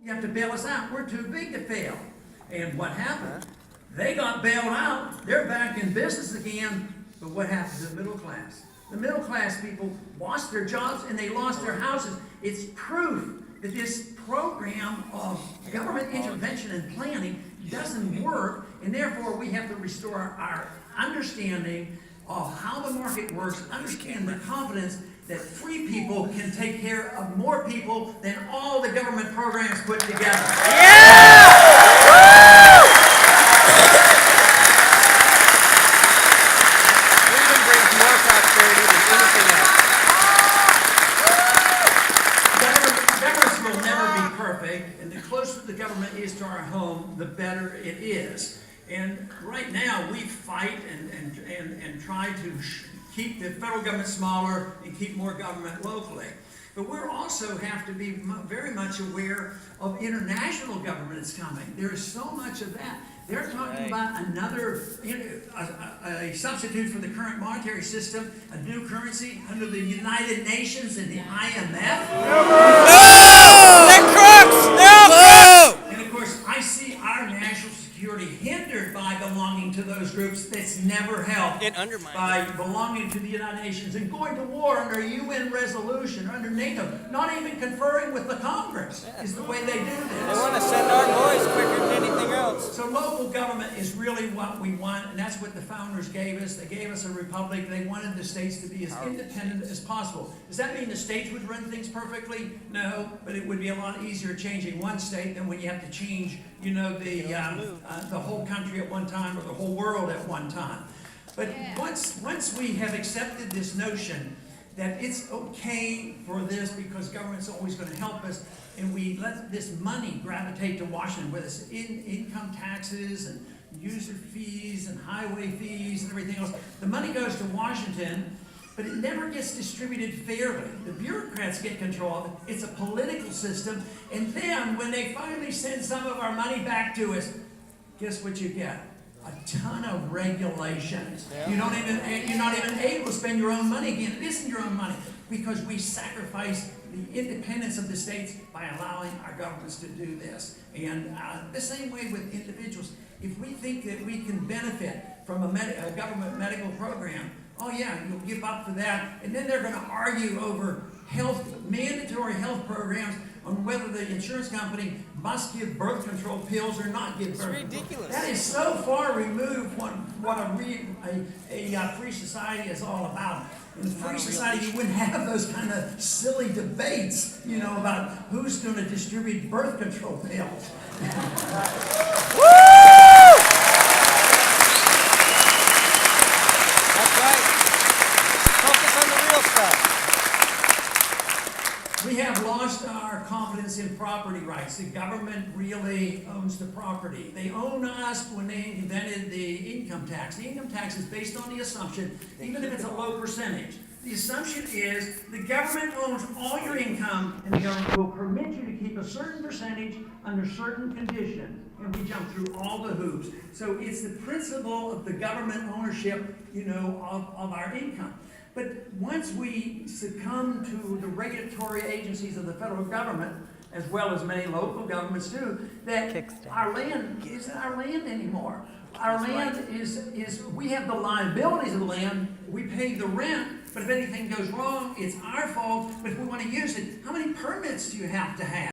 You have to bail us out. We're too big to fail. And what happened? They got bailed out. They're back in business again. But what happened to the middle class? The middle class people lost their jobs and they lost their houses. It's proof that this program of government intervention and planning doesn't work, and therefore we have to restore our understanding of how the market works, understand the confidence that free people can take care of more people than all the government programs put together. Yeah! Freedom brings more prosperity than anything else. Governments will never be perfect, and the closer the government is to our home, the better it is. And right now, we fight and try to keep the federal government smaller and keep more government locally. But we also have to be very much aware of international governments coming. There is so much of that. They're talking about another, a substitute for the current monetary system, a new currency under the United Nations and the IMF. They're crooks! They're all crooks! And of course, I see our national security hindered by belonging to those groups. That's never helped. It undermines by belonging to the United Nations and going to war under a UN resolution or under NATO, not even conferring with the Congress is the way they do this. They want to send our boys quicker than anything else. So local government is really what we want, and that's what the founders gave us. They gave us a republic. They wanted the states to be as independent as possible. Does that mean the states would run things perfectly? No, but it would be a lot easier changing one state than when you have to change, the whole country at one time or the whole world at one time. But once we have accepted this notion that it's okay for this because government's always going to help us, and we let this money gravitate to Washington, whether it's income taxes and user fees and highway fees and everything else, the money goes to Washington, but it never gets distributed fairly. The bureaucrats get control of it. It's a political system, and then when they finally send some of our money back to us, guess what you get? A ton of regulations. Yeah. You're not even able to spend your own money again. It isn't your own money because we sacrifice the independence of the states by allowing our governments to do this. And the same way with individuals. If we think that we can benefit from a government medical program, oh yeah, you'll give up for that. And then they're going to argue over mandatory health programs on whether the insurance company must give birth control pills or not give birth control. It's ridiculous. That is so far removed from what a free society is all about. In a free society, you wouldn't have those kind of silly debates, about who's going to distribute birth control pills. Woo! That's right. Focus on the real stuff. We have lost our confidence in property rights. The government really owns the property. They own us when they invented the income tax. The income tax is based on the assumption, even if it's a low percentage, the assumption is the government owns all your income and the government will permit you to keep a certain percentage under certain conditions. And we jump through all the hoops. So it's the principle of the government ownership, of our income. But once we succumb to the regulatory agencies of the federal government, as well as many local governments do, that our land isn't our land anymore. Our land is we have the liabilities of the land, we pay the rent, but if anything goes wrong, it's our fault. But if we want to use it, how many permits do you have to have?